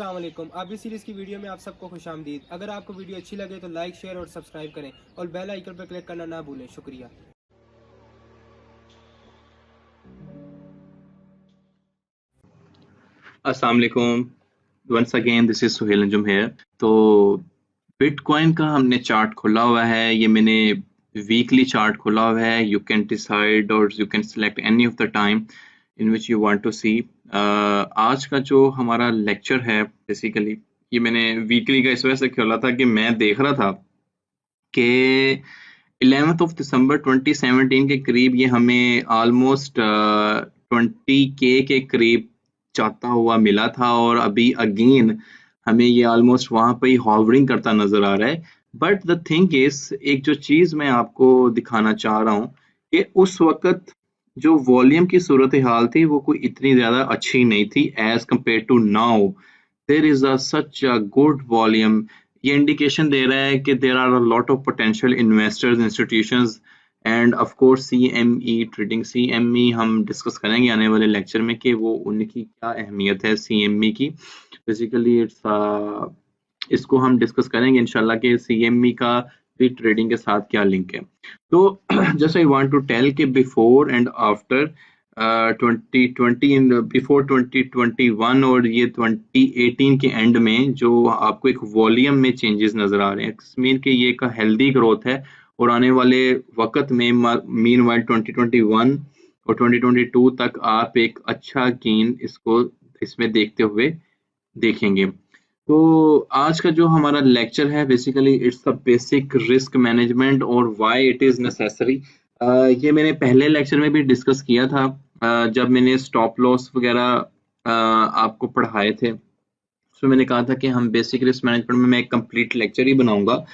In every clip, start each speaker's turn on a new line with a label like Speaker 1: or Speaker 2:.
Speaker 1: अस्सलाम वालेकुम। आप इस सीरीज़ की वीडियो में आप सबको खुशामदीद। अगर आपको वीडियो अच्छी लगे तो लाइक, शेयर और सब्सक्राइब करें और बेल आइकन पर क्लिक करना ना भूलें। शुक्रिया।
Speaker 2: अस्सलाम वालेकुम। Once again this is Suhail Anjum here. तो बिटकॉइन का हमने चार्ट खोला हुआ है, ये मैंने वीकली चार्ट खोला हुआ है। यू कैन डिसाइड और you can select any of the time in which you want to see. आज का जो हमारा लेक्चर है बेसिकली ये मैंने वीकली का इस वजह से खोला था कि मैं देख रहा था कि 11 दिसंबर 2017 के करीब ये हमें ऑलमोस्ट 20K के करीब जाता हुआ मिला था और अभी अगेन हमें ये ऑलमोस्ट वहां पे ही हॉवरिंग करता नजर आ रहा है। बट द थिंग इज, एक जो चीज मैं आपको दिखाना चाह रहा हूँ कि उस वक्त जो वॉल्यूम की सूरत हाल थी वो कोई इतनी ज्यादा अच्छी नहीं थी as compare to now. There is such a good volume. ये इंडिकेशन दे रहा है कि there are a lot of potential investors, institutions and of course CME trading. CME हम डिस्कस करेंगे आने वाले लेक्चर में कि वो उनकी क्या अहमियत है CME की। बेसिकली इसको हम डिस्कस करेंगे इंशाल्लाह कि CME का भी ट्रेडिंग के साथ क्या लिंक है। तो just I want to tell कि before and after 2020 in before 2021 और ये 2018 के एंड में जो आपको एक वॉल्यूम में चेंजेस नजर आ रहे हैं, मीन कि ये एक हेल्दी ग्रोथ है और आने वाले वक्त में मीनवाइल 2021 और 2022 तक आप एक अच्छा गेन इसको इसमें देखते हुए देखेंगे। तो आज का जो हमारा लेक्चर है basically it's the basic risk management और व्हाई इट इज नेसेसरी। ये मैंने पहले लेक्चर में भी डिस्कस किया था जब मैंने स्टॉप लॉस वगैरह आपको पढ़ाए थे। तो मैंने कहा था कि हम बेसिक रिस्क मैनेजमेंट में मैं एक कंप्लीट लेक्चर ही बनाऊंगा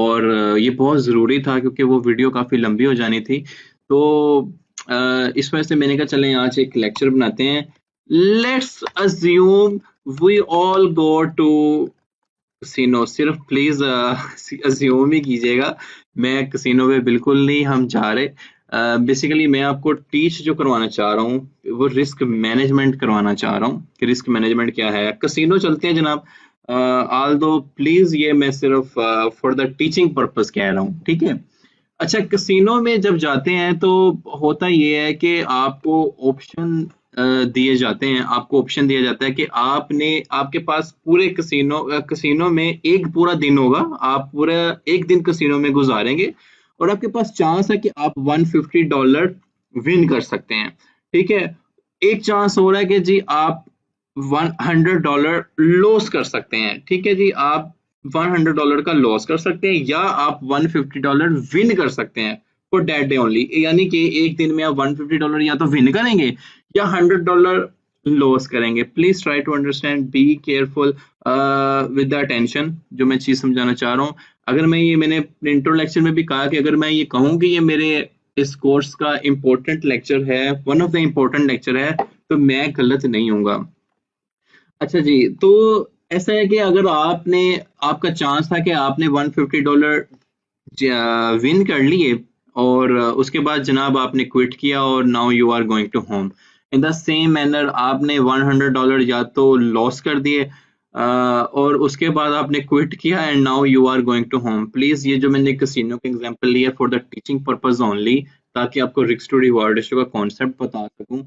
Speaker 2: और ये बहुत ज़रूरी था क्योंकि वो वीडियो काफ़ी लंबी हो जानी थी। तो इस वजह से मैंने कहा चलें आज एक लेक्चर बनाते हैं। Let's assume we all go to casino. सिर्फ प्लीज अज्यूम ही कीजिएगा, मैं कसिनो में बिल्कुल नहीं हम जा रहे। बेसिकली मैं आपको टीच जो करवाना चाह रहा हूँ वो रिस्क मैनेजमेंट करवाना चाह रहा हूँ कि रिस्क मैनेजमेंट क्या है। कसिनो चलते हैं जनाब, ऑल दो प्लीज ये मैं सिर्फ फॉर द टीचिंग पर्पस कह रहा हूँ, ठीक है। अच्छा, कसिनो में जब जाते हैं तो होता ये है कि आपको ऑप्शन दिए जाते हैं, आपको ऑप्शन दिया जाता है कि आपने आपके पास पूरे कसिनो में एक पूरा दिन होगा, आप पूरा एक दिन कसिनो में गुजारेंगे और आपके पास चांस है कि आप $150 विन कर सकते हैं, ठीक है। एक चांस हो रहा है कि जी आप $100 लॉस कर सकते हैं, ठीक है जी, आप $100 का लॉस कर सकते हैं या आप $150 विन कर सकते हैं फॉर दैट डे ओनली। यानी कि एक दिन में आप $150 या तो विन करेंगे या $100 लॉस करेंगे। Please try to understand, be careful with the attention जो मैं चीज समझाना चाह रहा हूँ। अगर मैंने इंट्रो लेक्चर में भी कहा कि अगर मैं ये कहूँ कि ये मेरे इस कोर्स का इम्पोर्टेंट लेक्चर है, one of the important lecture है, तो मैं गलत नहीं हूँगा। अच्छा जी, तो ऐसा है कि अगर आपका चांस था कि आपने $150 विन कर लिए और उसके बाद जनाब आपने क्विट किया और now you are going to home. In the same manner आपने $100 या तो लॉस कर दिए और उसके बाद आपने क्विट किया and now you are going to home. Please ये जो मैंने कसिनो का एग्जांपल लिया for the teaching purpose only, ताकि आपको रिस्क टू रिवॉर्ड रेशियो का कॉन्सेप्ट बता सकूं।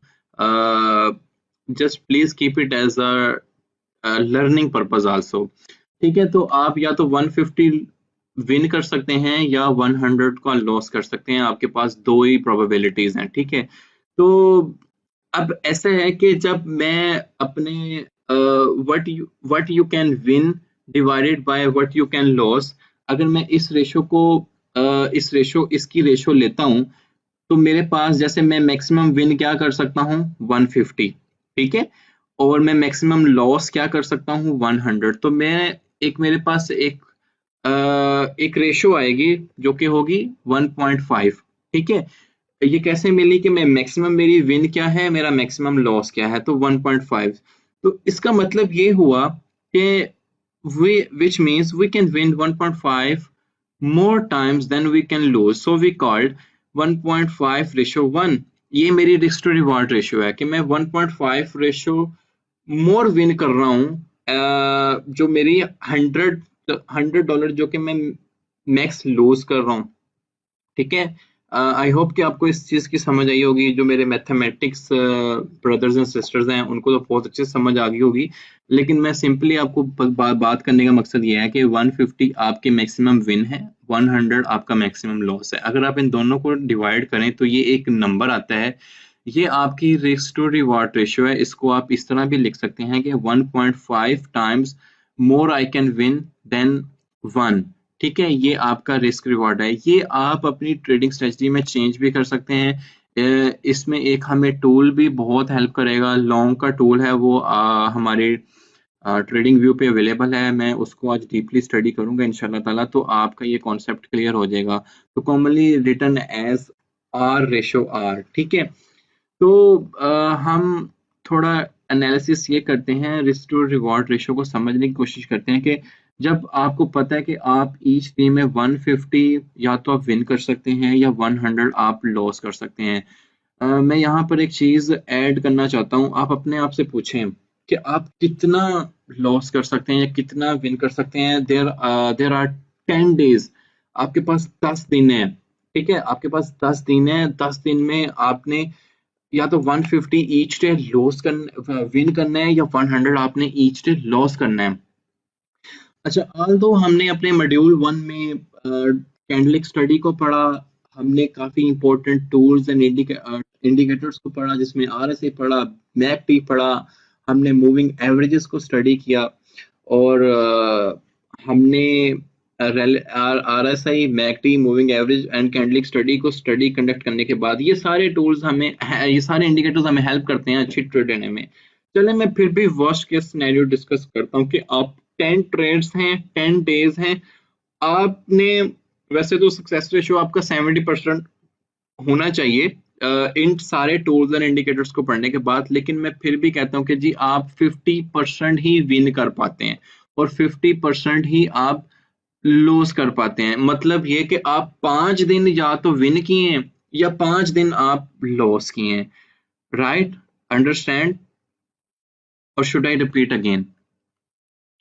Speaker 2: Just please keep it as a learning purpose also, ठीक है। तो आप या तो 150 विन कर सकते हैं या 100 का लॉस कर सकते हैं, आपके पास दो ही प्रोबेबिलिटीज हैं, ठीक है। तो अब ऐसा है कि जब मैं अपने what you can win divided by what you can loss, अगर मैं इस रेशो को इसकी रेशो लेता हूं तो मेरे पास जैसे मैं मैक्सिमम विन क्या कर सकता हूं 150, ठीक है, और मैं मैक्सिमम लॉस क्या कर सकता हूं 100। तो मैं मेरे पास एक रेशो आएगी जो कि होगी 1.5, ठीक है। ये कैसे मिली कि मैं मैक्सिमम मेरी विन क्या है, मेरा मैक्सिमम लॉस क्या है, तो 1.5। तो इसका मतलब ये हुआ कि which means we can win 1.5 more times than we can lose, so we called 1.5 ratio 1। ये मेरी रिस्क टू रिवॉर्ड रेशियो है कि मैं 1.5 रेशियो मोर विन कर रहा हूं जो मेरी $100 जो कि मैं मैक्स लूज कर रहा हूँ, ठीक है। आई होप कि आपको इस चीज़ की समझ आई होगी। जो मेरे मैथमेटिक्स ब्रदर्स एंड सिस्टर्स हैं उनको तो बहुत अच्छे से समझ आ गई होगी, लेकिन मैं सिंपली आपको बात करने का मकसद ये है कि 150 आपके मैक्सिमम विन है, 100 आपका मैक्सिमम लॉस है। अगर आप इन दोनों को डिवाइड करें तो ये एक नंबर आता है, ये आपकी रिस्क टू रिवार्ड रेशियो है। इसको आप इस तरह भी लिख सकते हैं कि 1.5 times more I can win then 1, ठीक है। ये आपका रिस्क रिवॉर्ड है। ये आप अपनी ट्रेडिंग स्ट्रेटजी में चेंज भी कर सकते हैं। इसमें एक हमें टूल भी बहुत हेल्प करेगा, लॉन्ग का टूल है वो हमारे ट्रेडिंग व्यू पे अवेलेबल है। मैं उसको आज डीपली स्टडी करूंगा इंशाल्लाह ताला, तो आपका ये कॉन्सेप्ट क्लियर हो जाएगा। तो commonly written as R ratio R, ठीक है। तो हम थोड़ा एनालिसिस ये करते हैं, रिस्क टू रिवॉर्ड रेशो को समझने की कोशिश करते हैं कि जब आपको पता है कि आप ईच डे में 150 या तो आप विन कर सकते हैं या 100 आप लॉस कर सकते हैं। मैं यहाँ पर एक चीज ऐड करना चाहता हूँ। आप अपने आप से पूछें कि आप कितना लॉस कर सकते हैं या कितना विन कर सकते हैं। देर आर 10 डेज, आपके पास 10 दिन है, ठीक है। आपके पास 10 दिन है, 10 दिन में आपने या तो 150 ईच डे लॉस करना विन करना है या 100 आपने ईच डे लॉस करना है। अच्छा, ऑल्दो हमने अपने मॉड्यूल 1 में कैंडलिक स्टडी को पढ़ा, हमने काफी इंपॉर्टेंट टूल्स एंड इंडिकेटर्स को पढ़ा, जिसमें आरएसआई पढ़ा, मैकडी पढ़ा, हमने मूविंग एवरेजेस को स्टडी किया, और हमने RSI, MACD, moving average and candlestick study को कंडक्ट करने के बाद ये सारे टूल्स हमें, ये सारे इंडिकेटर्स हमें हेल्प करते हैं अच्छी ट्रेड लेने में। चले मैं फिर भी वर्स्ट केस सिनेरियो डिस्कस करता हूँ कि आप 10 ट्रेड्स हैं, 10 डेज हैं, आपने, वैसे तो सक्सेस रेशियो आपका 70% होना चाहिए इन सारे टूल्स एंड इंडिकेटर्स को पढ़ने के बाद, लेकिन मैं फिर भी कहता हूँ कि जी आप 50% ही विन कर पाते हैं और 50% ही आप लूज कर पाते हैं। मतलब ये कि आप 5 दिन या तो विन किए हैं या 5 दिन आप लॉस किए हैं, राइट? अंडरस्टैंड? और should I repeat again?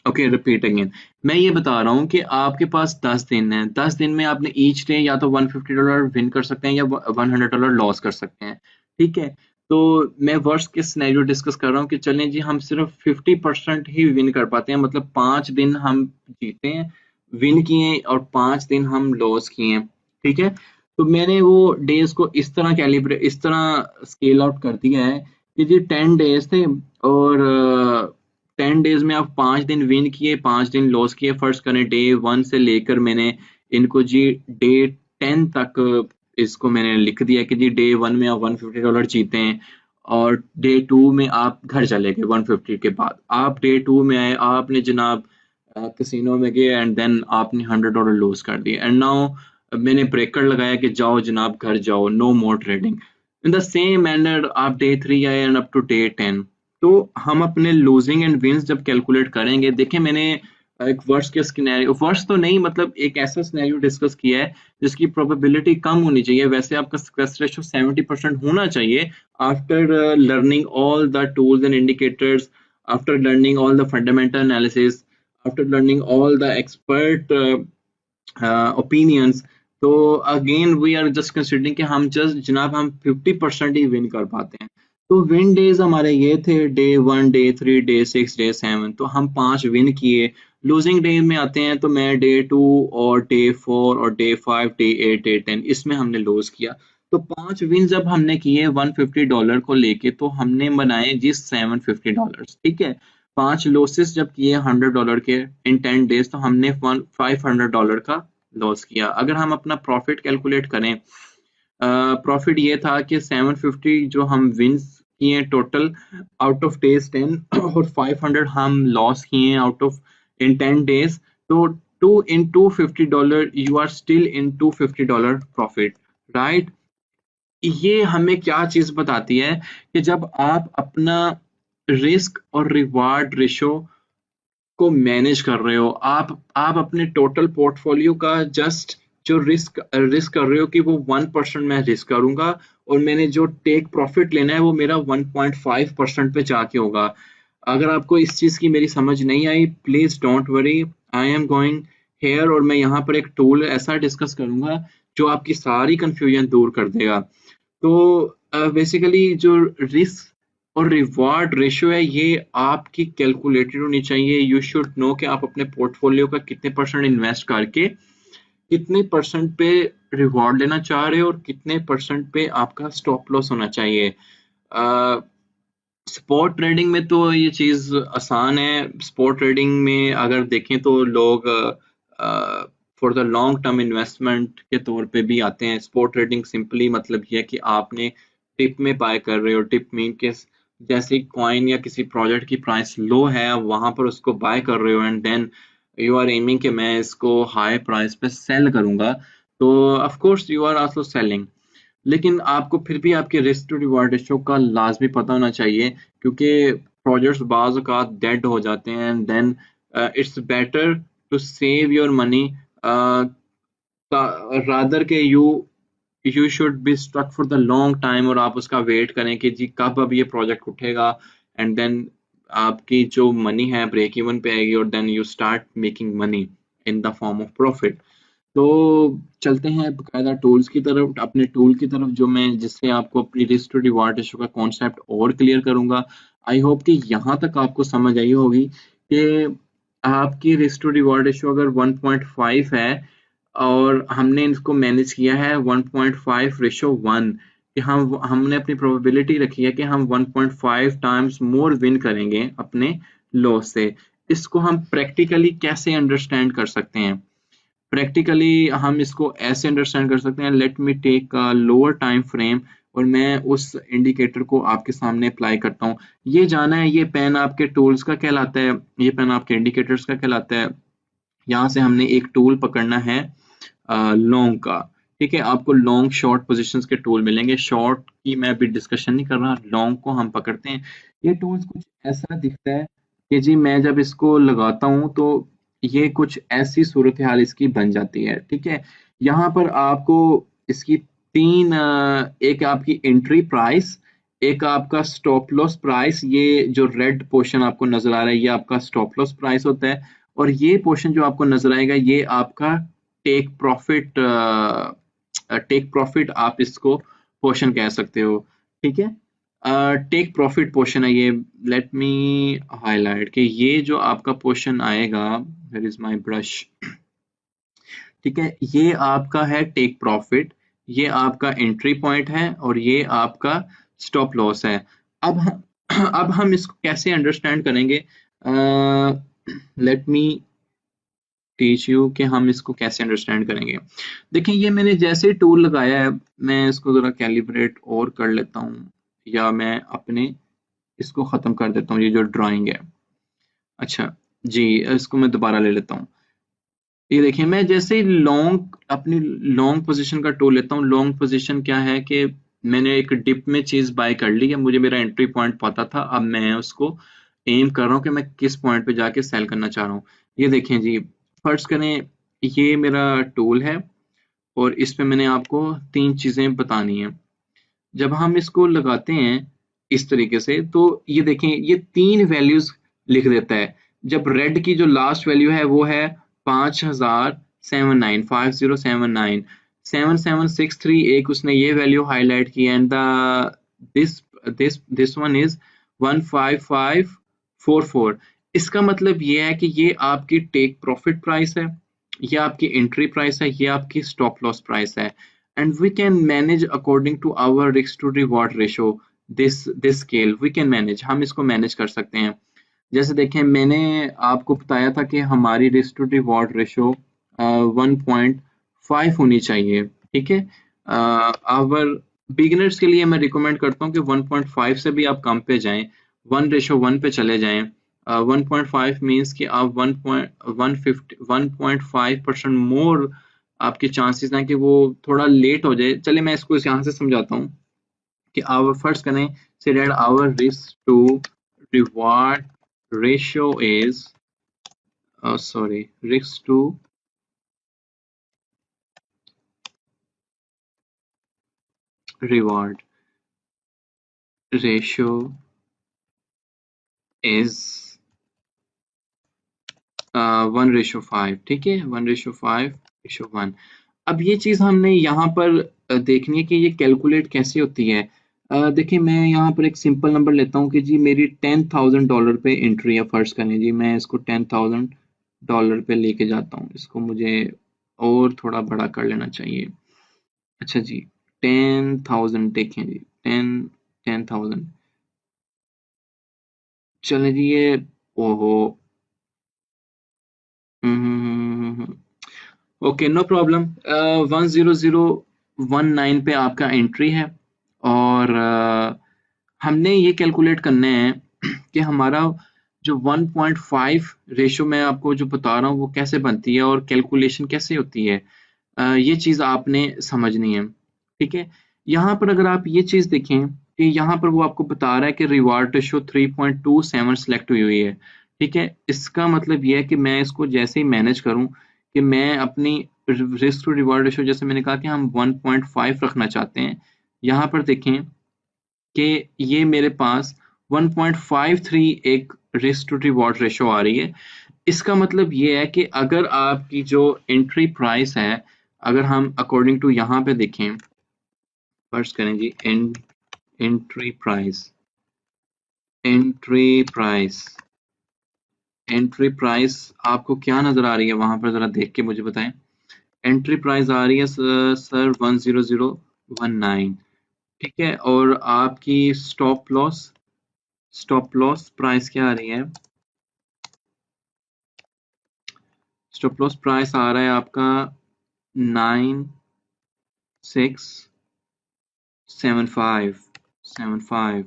Speaker 2: Okay, repeat again. मैं ये बता रहा हूँ कि आपके पास 10 दिन है, 10 दिन में आपने ईच डे या तो $150 विन कर सकते हैं या $100 लॉस कर सकते हैं, ठीक है। तो मैं वर्स्ट के सिनेरियो डिस्कस कर रहा हूँ कि चलें जी हम सिर्फ 50% ही विन कर पाते हैं, मतलब 5 दिन हम जीते हैं, विन किए, और 5 दिन हम लॉस किए हैं, ठीक है। तो मैंने वो डेज को इस तरह इस तरह स्केल आउट कर दिया है कि जी 10 डेज थे, और 10 डेज में आप 5 दिन विन किए, 5 दिन लॉस किए। फर्स्ट करें डे 1 से लेकर मैंने इनको जी डे 10 तक इसको मैंने लिख दिया कि जी डे 1 में आप $150 जीते हैं, और डे 2 में आप घर चले गए 150 के बाद। आप डे 2 में आए, आपने जनाब कैसीनो में गए एंड देन आपने $100 लॉस कर दिए, एंड नाउ मैंने ब्रेकर लगाया कि जाओ जनाब घर जाओ, no more trading. In the same manner आप डे 3 आए एंड अप टू डे 10। तो हम अपने लूजिंग एंड विंस जब कैलकुलेट करेंगे, देखें मैंने एक वर्स्ट के सिनेरियो, वर्स्ट तो नहीं, मतलब एक ऐसा सिनेरियो डिस्कस किया है जिसकी प्रोबेबिलिटी कम होनी चाहिए। वैसे आपका सक्सेस रेशियो 70% होना चाहिए after learning all the tools and indicators, after learning all the fundamental analysis, after learning all the expert opinions. तो again we are just considering कि हम जस्ट जनाब हम 50% ही विन कर पाते हैं। तो विन डेज हमारे ये थे डे 1, डे 3, डे 6, डे 7, तो हम 5 विन किए। लूजिंग डे में आते हैं तो मैं डे 2 और डे 4 और डे 5, डे 8, डे 10, इसमें हमने लूज किया। तो 5 विन जब हमने किए $150 को लेके, तो हमने बनाए जी $750, ठीक है। 5 लॉसेस जब किए $100 के इन 10 डेज, तो हमने $500 का लॉस किया। अगर हम अपना प्रॉफिट कैलकुलेट करें, प्रॉफिट ये था कि 750 जो हम विंस किए टोटल आउट ऑफ डेज 10 और 500 हम लॉस किए आउट ऑफ इन 10 डेज। तो 2 इन $250 you are still in $250 profit, right? ये हमें क्या चीज बताती है कि जब आप अपना रिस्क और रिवार्ड रेशो को मैनेज कर रहे हो, आप अपने टोटल पोर्टफोलियो का जस्ट जो रिस्क कर रहे हो कि वो 1% मैं रिस्क करूंगा, और मैंने जो टेक प्रॉफिट लेना है वो मेरा 1.5% पे जाके होगा। अगर आपको इस चीज़ की मेरी समझ नहीं आई, please don't worry, I am going here और मैं यहाँ पर एक टूल ऐसा डिस्कस करूंगा जो आपकी सारी कंफ्यूजन दूर कर देगा। तो बेसिकली जो रिस्क और रिवार्ड रेशियो है ये आपकी कैलकुलेटेड होनी चाहिए। यू शुड नो कि आप अपने पोर्टफोलियो का कितने परसेंट इन्वेस्ट करके कितने परसेंट पे रिवॉर्ड लेना चाह रहे हो और कितने परसेंट पे आपका स्टॉप लॉस होना चाहिए। स्पॉट ट्रेडिंग में तो ये चीज आसान है। स्पॉट ट्रेडिंग में अगर देखें तो लोग for the long term investment के तौर पे भी आते हैं। स्पॉट ट्रेडिंग सिंपली मतलब ये है कि आपने टिप में बाय कर रहे हो। टिप मीन के जैसे कॉइन या किसी प्रोजेक्ट की प्राइस लो है वहां पर उसको बाय कर रहे हो and then you are aiming कि मैं इसको हाई प्राइस पे सेल करूंगा, तो of course you are also selling. लेकिन आपको फिर भी आपके रिस्क टू रिवार्ड रेशियो का लाजमी पता होना चाहिए, क्योंकि प्रोजेक्ट्स बाज औकात डेड हो जाते हैं and then it's better to save your money rather के you should be stuck for the long time और आप उसका वेट करें कि जी कब अब ये प्रोजेक्ट उठेगा एंड देन आपकी जो मनी है ब्रेक इवन पे आएगी और then you start making money in the form of profit. तो चलते हैं बकायदा टूल्स की तरफ, अपने टूल की तरफ जो मैं जिससे आपको अपनी रिस्क टू रिवार्ड रेशियो का कॉन्सेप्ट और क्लियर करूंगा। आई होप कि यहाँ तक आपको समझ आई होगी कि आपकी रिस्क टू रिवार्ड रेशियो अगर 1.5 है और हमने इसको मैनेज किया है 1.5 रेशो 1, कि हमने अपनी प्रोबेबिलिटी रखी है कि हम 1.5 टाइम्स मोर विन करेंगे अपने लॉस से। इसको हम प्रैक्टिकली कैसे अंडरस्टैंड कर सकते हैं? प्रैक्टिकली हम इसको ऐसे अंडरस्टैंड कर सकते हैं, let me take a lower time frame और मैं उस इंडिकेटर को आपके सामने अप्लाई करता हूँ। ये जाना है ये पेन आपके टूल्स का कहलाता है, ये पेन आपके इंडिकेटर्स का कहलाता है। यहाँ से हमने एक टूल पकड़ना है लॉन्ग का। ठीक है, आपको लॉन्ग शॉर्ट पोजीशंस के टूल मिलेंगे। शॉर्ट की मैं अभी डिस्कशन नहीं कर रहा, लॉन्ग को हम पकड़ते हैं। ये टूल्स कुछ ऐसा दिखता है कि जी मैं जब इसको लगाता हूँ तो ये कुछ ऐसी सूरत हाल इसकी बन जाती है। ठीक है, यहाँ पर आपको इसकी तीन एक आपकी एंट्री प्राइस, एक आपका स्टॉप लॉस प्राइस, ये जो रेड पोर्शन आपको नजर आ रहा है ये आपका स्टॉप लॉस प्राइस होता है, और ये पोर्शन जो आपको नजर आएगा ये आपका टेक प्रॉफिट, टेक प्रॉफिट आप इसको पोर्शन कह सकते हो। ठीक है, टेक प्रॉफिट पोर्शन है ये। लेट मी हाईलाइट कि ये जो आपका पोर्शन आएगा, वेयर इज माय ब्रश। ठीक है, ये आपका है टेक प्रॉफिट, ये आपका एंट्री पॉइंट है और ये आपका स्टॉप लॉस है। अब अब हम इसको कैसे अंडरस्टैंड करेंगे? लेट मी टीच यू कि हम इसको कैसे अंडरस्टैंड करेंगे। देखिए ये मैंने जैसे ही टूल लगाया है, मैं इसको जरा कैलिब्रेट और कर लेता हूँ या मैं अपने इसको खत्म कर देता हूँ, ये जो ड्राइंग है। अच्छा जी, इसको मैं दोबारा ले लेता हूँ। ये देखिए मैं जैसे ही लॉन्ग अपनी लॉन्ग पोजीशन का टूल लेता हूँ। लॉन्ग पोजीशन क्या है कि मैंने एक डिप में चीज बाय कर ली है, मुझे मेरा एंट्री पॉइंट पता था, अब मैं उसको एम कर रहा हूँ कि मैं किस पॉइंट पे जाके सेल करना चाह रहा हूँ। ये देखें जी, फर्ज करें ये मेरा टूल है और इस पे मैंने आपको तीन चीजें बतानी है। जब हम इसको लगाते हैं इस तरीके से तो ये देखें ये तीन वैल्यूज लिख देता है। जब रेड की जो लास्ट वैल्यू है वो है 5079, 5079, 7763, एक उसने ये वैल्यू हाईलाइट की and the this this one is 15544। इसका मतलब ये है कि ये आपकी टेक प्रॉफिट प्राइस है, ये आपकी एंट्री प्राइस है, ये आपकी स्टॉप लॉस प्राइस है। And we can manage according to our risk to reward ratio, this scale we can manage, हम इसको मैनेज कर सकते हैं। जैसे देखें मैंने आपको बताया था कि हमारी रिस्क टू रिवॉर्ड रेशो 1.5 होनी चाहिए। ठीक है, आवर बिगिनर्स के लिए मैं रिकमेंड करता हूँ कि 1.5 से भी आप कम पे जाएं, 1:1 पे चले जाएं। 1.5 मीन्स कि आप 1.5% मोर आपके चांसेस हैं कि वो थोड़ा लेट हो जाए। चलिए मैं इसको यहाँ से समझाता हूँ कि आवर फर्स्ट करें से that our risk to reward ratio is risk to reward ratio is 1:5, ठीक है, 1:5:1। अब ये चीज हमने यहाँ पर देखनी है कि ये कैलकुलेट कैसे होती है। देखिए मैं यहाँ पर एक सिंपल नंबर लेता हूँ कि जी मेरी $10,000 पे एंट्री है, फर्ज करें जी मैं इसको $10,000 पे लेके जाता हूँ, इसको मुझे और थोड़ा बड़ा कर लेना चाहिए। अच्छा जी 10,000 देखें जी 10,000 चले जी ये ओहो ओके नो प्रॉब्लम 10019 पे आपका एंट्री है और हमने ये कैलकुलेट करने हैं कि हमारा जो 1.5 रेशो मैं आपको जो बता रहा हूँ वो कैसे बनती है और कैलकुलेशन कैसे होती है। ये चीज़ आपने समझनी है, ठीक है। यहाँ पर अगर आप ये चीज़ देखें कि यहाँ पर वो आपको बता रहा है कि रिवार्ड रेशो 3.27 सेलेक्ट हुई हुई है, ठीक है। इसका मतलब ये है कि मैं इसको जैसे ही मैनेज करूँ कि मैं अपनी रिस्क टू रिवार्ड रेशो जैसे मैंने कहा कि हम 1.5 रखना चाहते हैं। यहाँ पर देखें कि ये मेरे पास 1.53 एक रिस्क टू रिवॉर्ड रेशो आ रही है। इसका मतलब ये है कि अगर आपकी जो एंट्री प्राइस है, अगर हम अकॉर्डिंग टू यहाँ पे देखें, फर्स्ट करें जी entry price entry price entry price आपको क्या नजर आ रही है वहां पर, जरा देख के मुझे बताएं। एंट्री प्राइस आ रही है सर 10019, ठीक है। और आपकी स्टॉप लॉस प्राइस क्या आ रही है? स्टॉप लॉस प्राइस आ रहा है आपका 9675,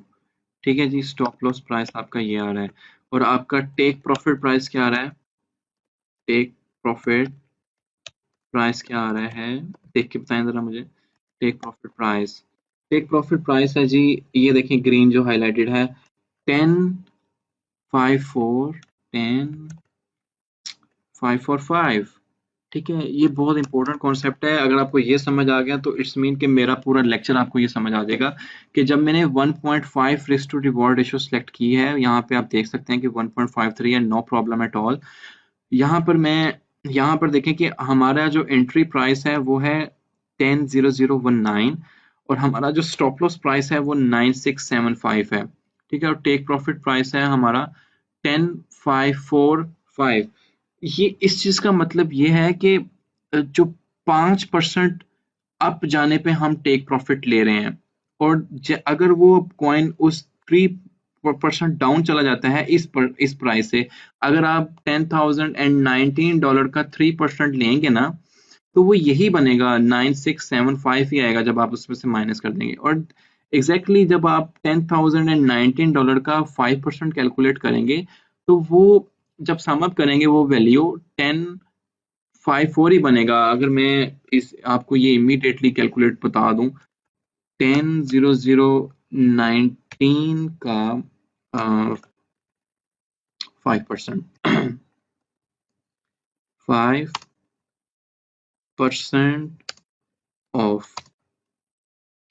Speaker 2: ठीक है जी। स्टॉप लॉस प्राइस आपका ये आ रहा है और आपका टेक प्रॉफिट प्राइस क्या आ रहा है? टेक प्रॉफिट प्राइस क्या आ रहा है, देख के बताएं जरा मुझे। टेक प्रॉफिट प्राइस है जी, ये देखें ग्रीन जो हाईलाइटेड है 10.545, ठीक है। ये बहुत इंपॉर्टेंट कॉन्सेप्ट है, अगर आपको ये समझ आ गया तो इट्स मीन कि मेरा पूरा लेक्चर आपको ये समझ आ जाएगा कि जब मैंने 1.5 risk to reward ratio select की है, यहाँ पे आप देख सकते हैं कि 1.53 है, नो प्रॉब्लम एट ऑल। यहाँ पर देखें कि हमारा जो एंट्री प्राइस है वो है 10,019 और हमारा जो स्टॉप लॉस प्राइस है वो 9675 है, ठीक है। और टेक प्रॉफिट प्राइस है हमारा 10,545। ये इस चीज का मतलब ये है कि जो 5% अप जाने पे हम टेक प्रॉफिट ले रहे हैं और अगर वो कॉइन उस 3% डाउन चला जाता है इस प्राइस से, अगर आप $10,019 का 3% लेंगे ना तो वो यही बनेगा 9675 ही आएगा जब आप उसमें से माइनस कर देंगे। और एग्जैक्टली जब आप $10,019 का 5% कैलकुलेट करेंगे तो वो जब सम अप करेंगे वो वैल्यू 1054 ही बनेगा। अगर मैं इस आपको ये इमीडिएटली कैलकुलेट बता दूं 10,019 का 5% 5% ऑफ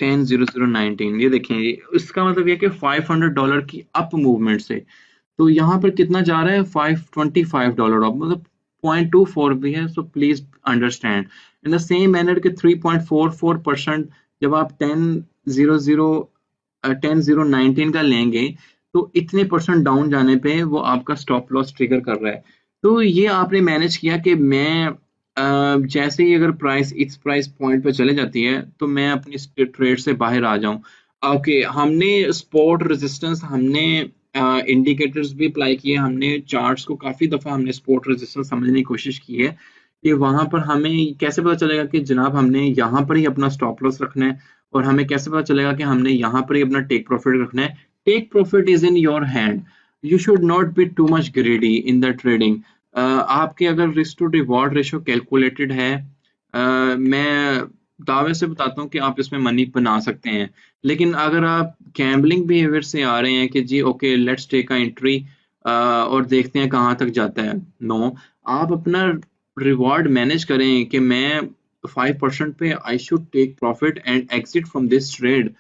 Speaker 2: 10,019, ये देखें इसका मतलब ये कि $500 की अप मूवमेंट से तो यहाँ पर कितना जा रहा है $525 ऑफ, मतलब 0.24 भी है। So please understand in the same manner के 3.44% जब आप 10,019 का लेंगे तो इतने परसेंट डाउन जाने पे वो आपका स्टॉप लॉस ट्रिगर कर रहा है। तो ये आपने मैनेज किया कि मैं जैसे ही अगर प्राइस इस प्राइस पॉइंट पे चले जाती है तो मैं अपनी ट्रेड से बाहर आ जाऊं। ओके हमने स्पॉट रेजिस्टेंस, हमने इंडिकेटर्स भी अप्लाई किए, हमने चार्ट्स को काफी दफा हमने स्पॉट रेजिस्टेंस समझने की कोशिश की है कि वहां पर हमें कैसे पता चलेगा कि जनाब हमने यहाँ पर ही अपना स्टॉप लॉस रखना है और हमें कैसे पता चलेगा कि हमने यहाँ पर ही अपना टेक प्रॉफिट रखना है। Take profit is in your hand, you should not be too much greedy in the trading. आपके अगर risk to reward ratio calculated है, मैं दावे से बताता हूँ कि आप इसमें मनी बना सकते हैं। लेकिन अगर आप गैम्बलिंग बिहेवियर से आ रहे हैं कि जी okay let's take a entry और देखते हैं कहाँ तक जाता है, नो, आप अपना रिवॉर्ड मैनेज करें कि मैं 5% पे I should take profit and exit from this trade.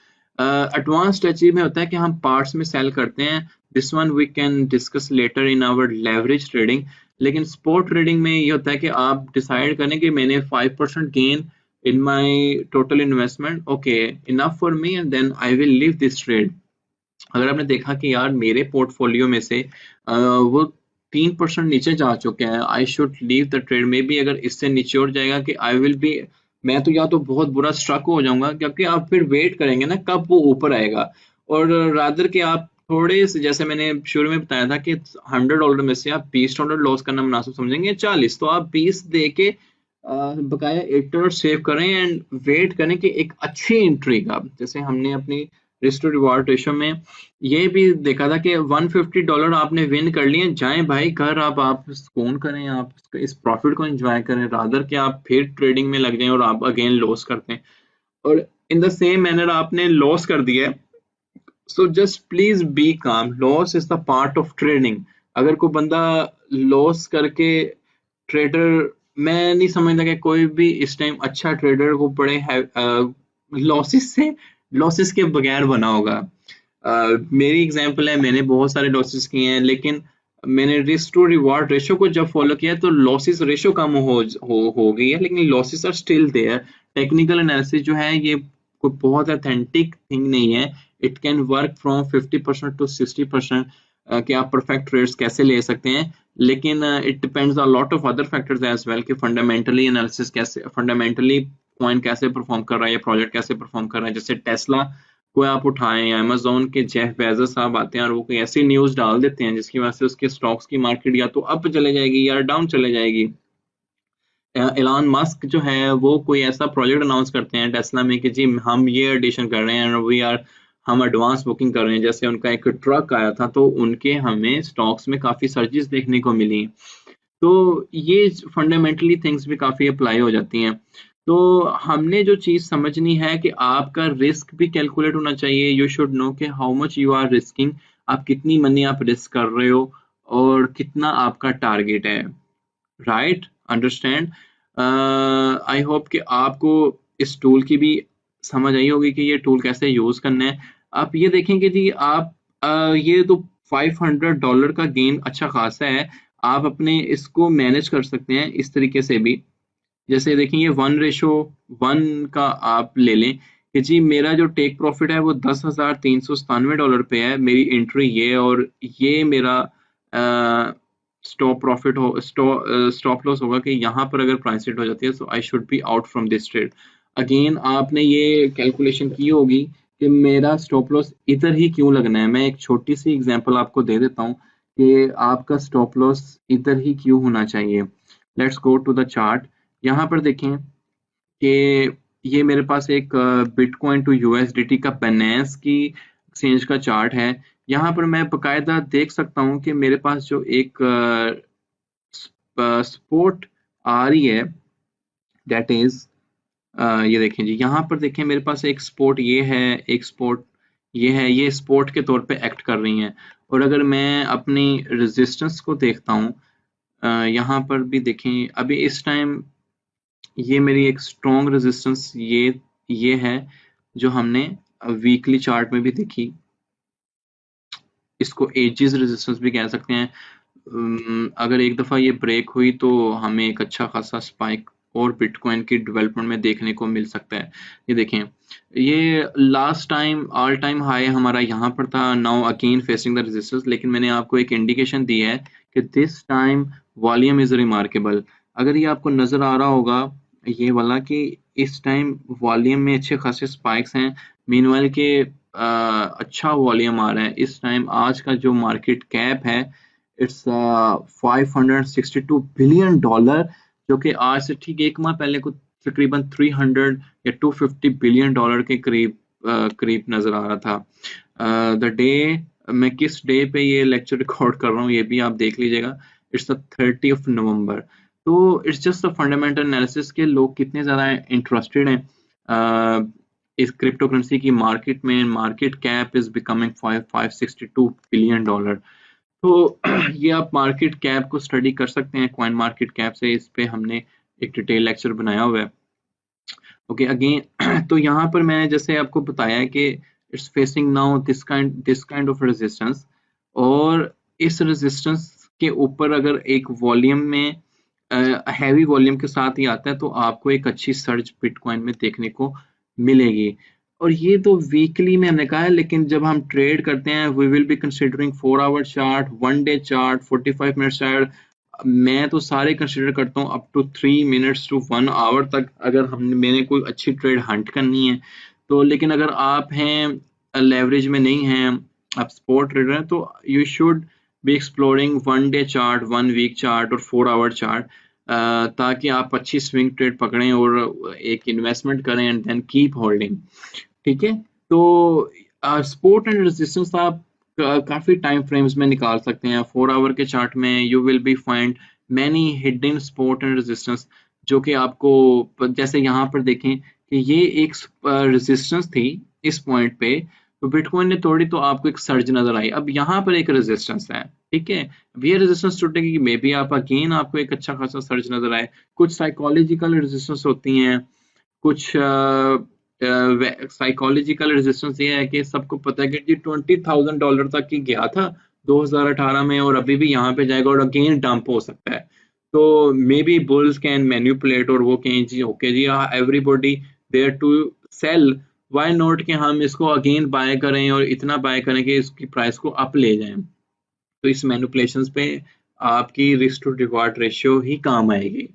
Speaker 2: Advance strategy में होता है कि हम पार्ट्स में सेल करते हैं. This one we can discuss later in our leverage trading. लेकिन स्पॉट ट्रेडिंग में ये होता है कि आप डिसाइड करें कि मैंने 5% gain in my total investment, okay enough for me, and then I will leave this trade. अगर आपने देखा कि यार मेरे पोर्टफोलियो में से वो 3% नीचे जा चुके हैं, I should leave the trade. May be अगर इससे नीचे उठ जाएगा कि आई विल बी, मैं तो या तो बहुत बुरा स्ट्रक हो जाऊंगा, क्योंकि आप फिर वेट करेंगे ना कब वो ऊपर आएगा. और रादर के आप थोड़े से, जैसे मैंने शुरू में बताया था कि $100 में से आप $20 लॉस करना मुनासिब समझेंगे, 40, तो आप 20 दे के बकाया $8 सेव करें एंड वेट करें कि एक अच्छी एंट्री का. जैसे हमने अपनी रिस्क टू रिवार्ड रेशो में ये भी देखा था कि $150 आपने विन कर लिए, जाएं भाई घर, आप सुकून करें, आप इस प्रॉफिट को एंजॉय करें, रादर कि आप फिर ट्रेडिंग में लग जाएं और आप अगेन लॉस करते हैं और इन द सेम मैनर आपने लॉस कर दिया है. सो जस्ट प्लीज बी काम. Loss is the part of trading. अगर कोई बंदा लॉस करके ट्रेडर, मैं नहीं समझता कि कोई भी इस टाइम अच्छा ट्रेडर को बड़े लॉसेस के बगैर बना होगा. मेरी एग्जांपल है, मैंने बहुत सारे लॉसेस किए हैं, लेकिन मैंने रिस्क टू रिवार्ड रेशो को जब फॉलो किया तो लॉसेस रेशो कम हो गई है, लेकिन losses are still there. Technical analysis जो है ये कोई बहुत ऑथेंटिक थिंग नहीं है. It can work from 50% to 60% कि आप परफेक्ट ट्रेड्स कैसे ले सकते हैं, लेकिन it depends a lot of other factors as well कि फंडामेंटली एनालिसिस कैसे, फंडामेंटली कॉइन कैसे परफॉर्म कर रहा है या प्रोजेक्ट कैसे परफॉर्म कर रहा है. जैसे टेस्ला को आप उठाएं, अमेजोन के जेफ बेजोस साहब आते हैं और वो कोई ऐसी न्यूज डाल देते हैं जिसकी वजह से उसके स्टॉक्स की मार्केट या तो अप चले जाएगी या डाउन चले जाएगी. एलन मस्क जो है वो कोई ऐसा प्रोजेक्ट अनाउंस करते हैं टेस्ला में कि जी हम ये एडिशन कर रहे हैं, हम एडवांस बुकिंग कर रहे हैं. जैसे उनका एक ट्रक आया था तो उनके हमें स्टॉक्स में काफी सर्जेस देखने को मिली. तो ये फंडामेंटली थिंग्स भी काफी अप्लाई हो जाती हैं. तो हमने जो चीज समझनी है कि आपका रिस्क भी कैलकुलेट होना चाहिए. यू शुड नो कि how much you are risking, आप कितनी मनी आप रिस्क कर रहे हो और कितना आपका टारगेट है. Right, understand. आई होप कि आपको इस टूल की भी समझ आई होगी कि ये टूल कैसे यूज करना है. आप ये देखेंगे जी, आप ये तो $500 का गेन अच्छा खासा है. आप अपने इसको मैनेज कर सकते हैं इस तरीके से भी. जैसे देखें ये 1:1 का आप ले लें कि जी मेरा जो टेक प्रॉफिट है वो $10,397 पे है, मेरी एंट्री ये है और ये मेरा स्टॉप प्रॉफिट हो, स्टॉप लॉस होगा कि यहाँ पर अगर प्राइस हिट हो जाती है, so I should be out from this trade. Again आपने ये कैलकुलेशन की होगी कि मेरा स्टॉप लॉस इधर ही क्यों लगना है. मैं एक छोटी सी एग्जांपल आपको दे देता हूँ कि आपका स्टॉप लॉस इधर ही क्यों होना चाहिए. Let's go to the chart. यहाँ पर देखें कि ये मेरे पास एक बिटकॉइन टू यूएसडीटी का बाइनेंस की एक्सचेंज का चार्ट है. यहाँ पर मैं बकायदा देख सकता हूँ कि मेरे पास जो एक सपोर्ट आ रही है, दैट इज ये देखें जी, यहाँ पर देखें मेरे पास एक सपोर्ट ये है, एक सपोर्ट ये है, ये सपोर्ट के तौर पे एक्ट कर रही हैं. और अगर मैं अपनी रेजिस्टेंस को देखता हूँ, यहाँ पर भी देखें अभी इस टाइम ये मेरी एक स्ट्रॉन्ग रेजिस्टेंस ये है जो हमने वीकली चार्ट में भी देखी. इसको एजिस रेजिस्टेंस भी कह सकते हैं. अगर एक दफ़ा ये ब्रेक हुई तो हमें एक अच्छा खासा स्पाइक और बिटकॉइन की डेवलपमेंट में देखने को मिल सकता है. ये देखें, ये last time all time high हमारा यहाँ पर था, now again facing the resistance. लेकिन मैंने आपको एक इंडिकेशन दी है कि this time volume is remarkable. अगर ये आपको नजर आ रहा होगा ये वाला कि इस टाइम वॉल्यूम में अच्छे खासे स्पाइक्स हैं, मीनवाइल के अच्छा वॉल्यूम आ रहा है. इस टाइम आज का जो मार्केट कैप है इट्स $562 बिलियन, जो कि आज से ठीक एक माह पहले को तकरीबन 300 या $250 बिलियन के करीब नजर आ रहा था. द डे, मैं किस डे पे ये लेक्चर रिकॉर्ड कर रहा हूँ ये भी आप देख लीजिएगा, इट्स द 30 नवंबर. तो it's just a fundamental analysis के लोग कितने ज़्यादा इंटरेस्टेड हैं इस क्रिप्टो करेंसी की मार्केट में. Market cap is becoming $562 billion. तो ये आप मार्केट कैप को स्टडी कर सकते हैं कॉइन मार्केट कैप से. इस पे हमने एक डिटेल लेक्चर बनाया हुआ है. ओके, अगेन तो यहाँ पर मैं जैसे आपको बताया कि it's facing now this kind of resistance, और इस रेजिस्टेंस के ऊपर अगर एक वॉल्यूम में हैवी वॉल्यूम के साथ ही आता है तो आपको एक अच्छी सर्ज बिटकॉइन में देखने को मिलेगी। और ये तो वीकली में हमने कहा है, लेकिन जब हम ट्रेड करते हैं we will be considering 4 hour chart, 1 day chart, 45 minute chart. मैं तो सारे कंसीडर करता हूँ up to 3 minutes to 1 hour तक, अगर हमने मैंने कोई अच्छी ट्रेड हंट करनी है तो। लेकिन अगर आप हैं लेवरेज में नहीं हैं, आप स्पॉट ट्रेडर हैं, तो you should be exploring 1 day chart, 1 week chart और 4 आवर चार्ट, ताकि आप अच्छी स्विंग ट्रेड पकड़ें और एक इन्वेस्टमेंट करें एंड देन कीप होल्डिंग। ठीक है, तो सपोर्ट एंड रेजिस्टेंस आप काफी टाइम फ्रेम्स में निकाल सकते हैं। 4 आवर के चार्ट में you will be find many hidden support and resistance, जो कि आपको, जैसे यहाँ पर देखें कि ये एक रेजिस्टेंस थी इस पॉइंट पे, तो बिटकॉइन ने तोड़ी तो आपको एक सर्ज नजर आई। अब यहाँ पर एक रेजिस्टेंस है, ठीक है, अब ये रेजिस्टेंस टूटेगी, मे बी आप अगेन आपको एक अच्छा खासा सर्ज नजर आए। कुछ साइकोलॉजिकल रेजिस्टेंस होती हैं, कुछ साइकोलॉजिकल रेजिस्टेंस ये है कि सबको पता है कि जी $20,000 तक ही गया था 2018 में और अभी भी यहाँ पे जाएगा और अगेन डंप हो सकता है। तो maybe bulls can manipulate और वो कहें जी ओके जी everybody there to sell, why not कि हम इसको अगेन बाय करें और इतना बाय करें कि इसकी प्राइस को अप ले जाएं। तो इस मैनिपुलेशंस पे आपकी रिस्क टू रिवार्ड रेशियो ही काम आएगी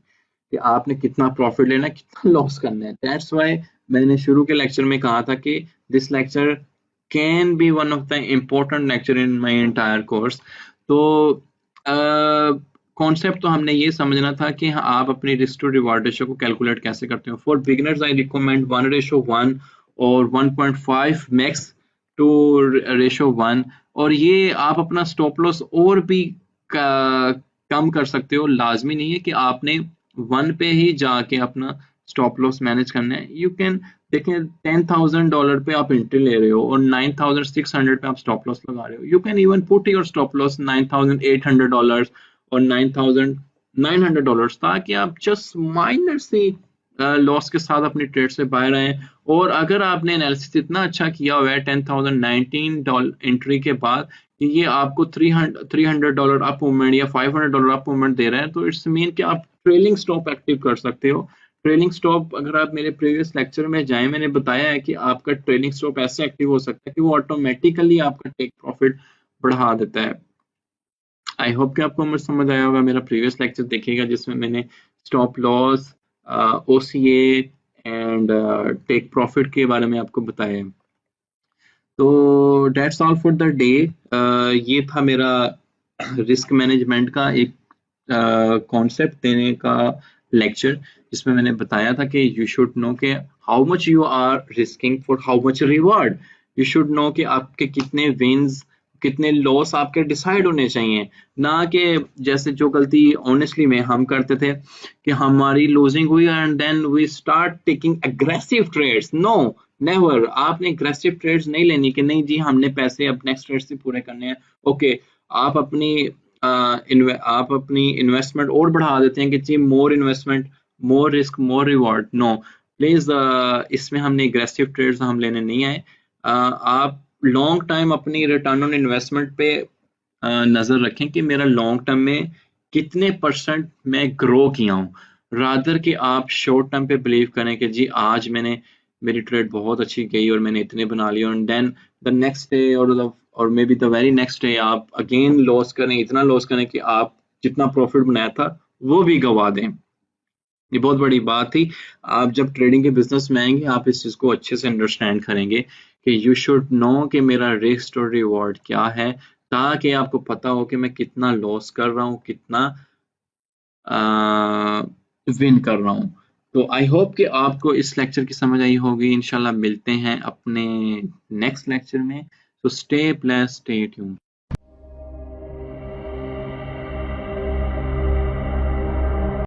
Speaker 2: कि आपने कितना प्रॉफिट लेना है, कितना लॉस करना है। दैट्स व्हाई मैंने शुरू के लेक्चर में कहा था कि this lecture can be one of the important lecture in my entire course. तो कॉन्सेप्ट तो हमने ये समझना था कि आप अपनी रिस्क टू रिवार्ड रेशियो को कैलकुलेट कैसे करते हो। फॉर बिगिनर्स आई रिकमेंड 1:1 और 1.5 मैक्स टू रेशियो 1, और ये आप अपना स्टॉप लॉस और भी कम कर सकते हो। लाजमी नहीं है कि आपने 1 पे ही जाके अपना स्टॉप लॉस मैनेज करना है। यू कैन देखें $10,000 पे आप एंट्री ले रहे हो और 9,600 पे आप स्टॉप लॉस लगा रहे हो। You can even put your stop loss $9,800 और $9,900, ताकि आप जस्ट माइनर सी लॉस के साथ अपनी ट्रेड से बाहर आए। और अगर आपने एनालिसिस इतना अच्छा किया हुआ है $10,019 एंट्री के बाद कि ये आपको $300 अप मूवमेंट या $500 अप मूवमेंट दे रहा है, तो इट्स मीन कि आप ट्रेलिंग स्टॉप एक्टिव कर सकते हो। ट्रेलिंग स्टॉप, अगर आप मेरे प्रीवियस लेक्चर में जाएं, मैंने बताया है कि आपका ट्रेलिंग स्टॉप ऐसे एक्टिव हो सकता है कि वो ऑटोमेटिकली आपका टेक प्रॉफिट बढ़ा देता है। आई होप कि आपको समझ आया होगा। मेरा प्रीवियस लेक्चर देखिएगा जिसमें मैंने stop loss, OCA and take profit के बारे में आपको बताया। तो that's all for the day. ये था मेरा रिस्क मैनेजमेंट का एक कॉन्सेप्ट देने का लेक्चर, जिसमें मैंने बताया था कि यू शुड नो कि how much you are risking for how much reward. You should know कि आपके कितने विन्स, कितने लॉस आपके डिसाइड होने चाहिए, ना कि जैसे जो गलती ऑनेस्टली में हम करते थे कि हमारी लूजिंग हुई and then we start taking aggressive trades. No, never. आपने एग्रेसिव ट्रेड्स नहीं लेनी कि नहीं जी हमने पैसे अब नेक्स्ट ट्रेड से पूरे करने हैं। ओके, आप अपनी इन्वेस्टमेंट और बढ़ा देते हैं कि जी more investment, more risk, more reward. No please, इसमें हमने एग्रेसिव ट्रेड्स हम लेने नहीं आए। आप लॉन्ग टाइम अपनी रिटर्न ऑन इन्वेस्टमेंट पे नजर रखें कि मेरा लॉन्ग टर्म में कितने % मैं ग्रो किया हूँ, रादर कि आप शॉर्ट टर्म पे बिलीव करें कि जी आज मेरी ट्रेड बहुत अच्छी गई और मैंने इतने बना लिए, and then the next day और maybe the very next day आप अगेन लॉस करें, इतना लॉस करें कि आप जितना प्रॉफिट बनाया था वो भी गवा दें। ये बहुत बड़ी बात थी। आप जब ट्रेडिंग के बिजनेस में आएंगे आप इस चीज को अच्छे से अंडरस्टैंड करेंगे कि यू शुड नो कि मेरा रिस्क और रिवॉर्ड क्या है, ताकि आपको पता हो कि मैं कितना लॉस कर रहा हूँ, कितना विन कर रहा हूँ। तो आई होप कि आपको इस लेक्चर की समझ आई होगी। इंशाल्लाह मिलते हैं अपने नेक्स्ट लेक्चर में। तो स्टे ब्लेस्ड, स्टे ट्यून्ड।